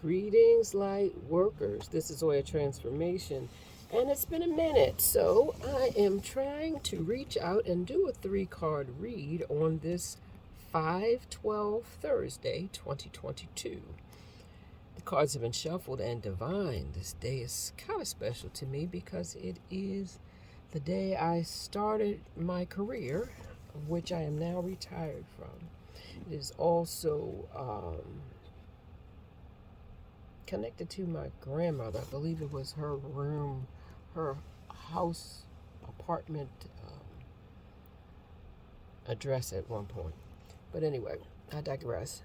Greetings, light workers. This is Oya Transformation, and it's been a minute, so I am trying to reach out and do a 3-card read on this 5/12 Thursday, 2022. The cards have been shuffled and divine. This day is kind of special to me because it is the day I started my career, which I am now retired from. It is also connected to my grandmother. I believe it was her room, her house, apartment address at one point. But anyway, I digress.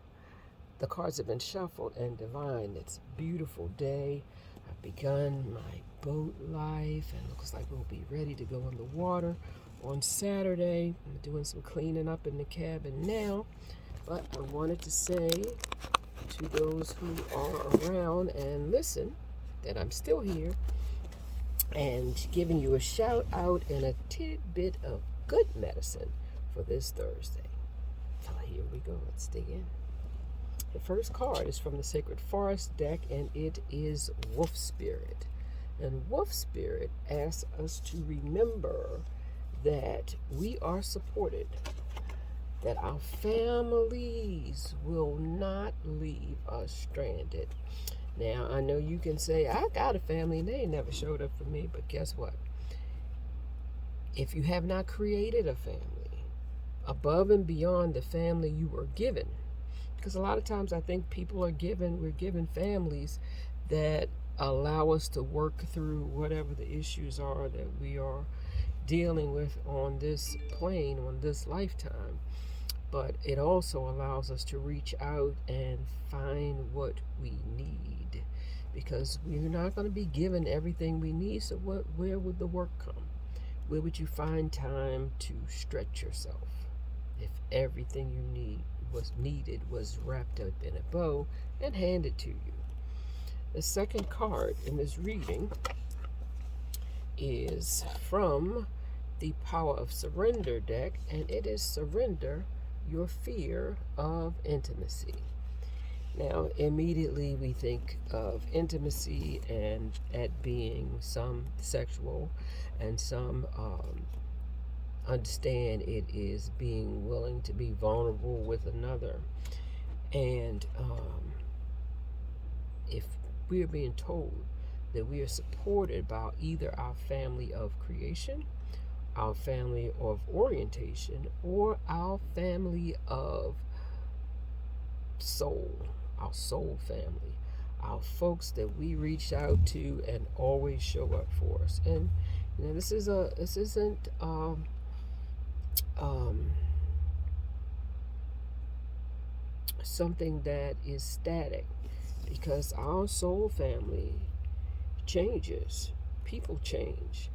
The cards have been shuffled and divine. It's a beautiful day. I've begun my boat life and looks like we'll be ready to go in the water on Saturday. I'm doing some cleaning up in the cabin now. But I wanted to say to those who are around and listen that I'm still here and giving you a shout out and a tidbit of good medicine for this Thursday. So here we go. Let's dig in. The first card is from the Sacred Forest deck, and it is Wolf Spirit. And Wolf Spirit asks us to remember that we are supported, that our families will not leave us stranded. Now, I know you can say, I got a family and they ain't never showed up for me, but guess what? If you have not created a family above and beyond the family you were given, because a lot of times I think we're given families that allow us to work through whatever the issues are that we are dealing with on this plane, on this lifetime. But it also allows us to reach out and find what we need, because we're not going to be given everything we need. So where would the work come? Where would you find time to stretch yourself if everything you needed was wrapped up in a bow and handed to you? The second card in this reading is from the Power of Surrender deck, and it is Surrender Your Fear of Intimacy. Now, immediately we think of intimacy and it being some sexual, and some understand it is being willing to be vulnerable with another. And if we are being told that we are supported by either our family of creation, our family of orientation, or our family of soul, our soul family, our folks that we reach out to and always show up for us. And this isn't something that is static, because our soul family changes. People change.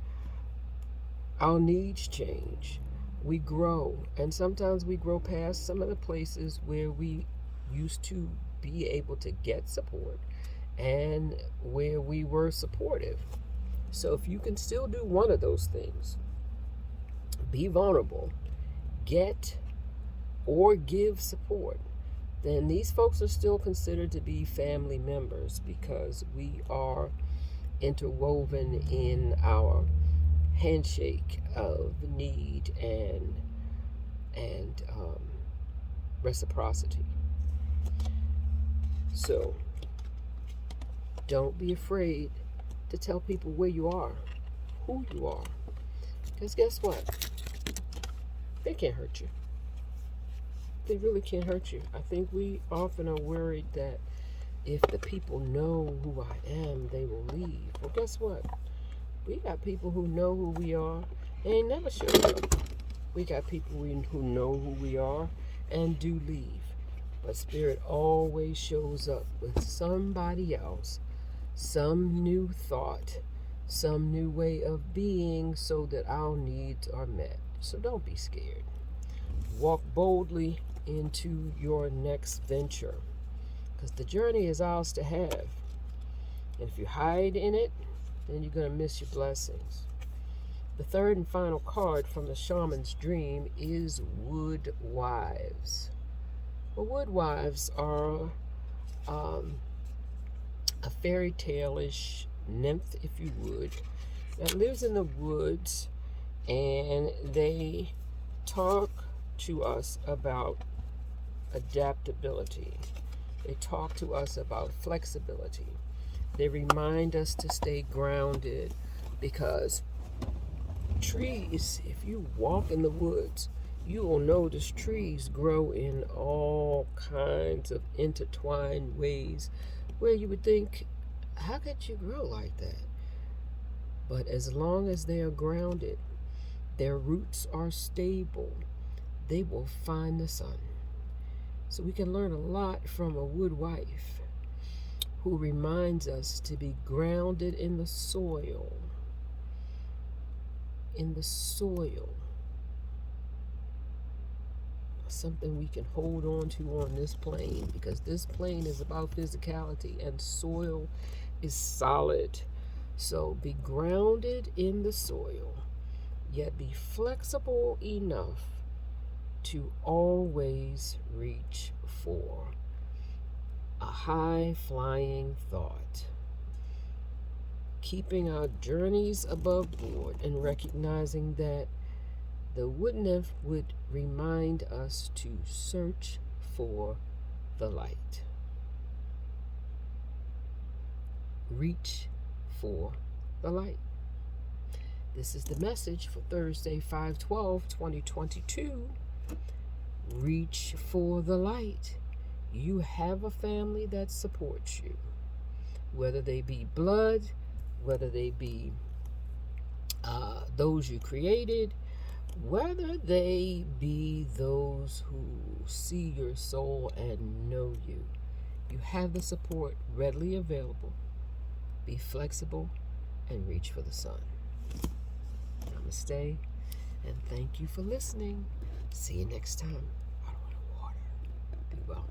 Our needs change. We grow. And sometimes we grow past some of the places where we used to be able to get support and where we were supportive. So if you can still do one of those things, be vulnerable, get or give support, then these folks are still considered to be family members, because we are interwoven in our handshake of need and reciprocity. So don't be afraid to tell people where you are, who you are, because guess what? They can't hurt you. They really can't hurt you. I think we often are worried that if the people know who I am, they will leave. Well, guess what? We got people who know who we are. They ain't never showed up. We got people who know who we are and do leave. But Spirit always shows up with somebody else, some new thought, some new way of being, so that our needs are met. So don't be scared. Walk boldly into your next venture, because the journey is ours to have. And if you hide in it, then you're going to miss your blessings. The third and final card from the Shaman's Dream is Wood Wives. Well, wood wives are a fairy tale-ish nymph, if you would, that lives in the woods, and they talk to us about adaptability. They talk to us about flexibility. They remind us to stay grounded because trees, if you walk in the woods, you will notice trees grow in all kinds of intertwined ways where you would think, how could you grow like that? But as long as they are grounded, their roots are stable, they will find the sun. So we can learn a lot from a wood wife who reminds us to be grounded in the soil. In the soil. Something we can hold on to on this plane, because this plane is about physicality and soil is solid. So be grounded in the soil, yet be flexible enough to always reach for a high flying thought. Keeping our journeys above board and recognizing that the wood nymph would remind us to search for the light. Reach for the light. This is the message for Thursday, 5/12/2022. Reach for the light. You have a family that supports you, whether they be blood, whether they be those you created, whether they be those who see your soul and know you. You have the support readily available. Be flexible and reach for the sun. Namaste, and thank you for listening. See you next time. I don't want to water. Be well.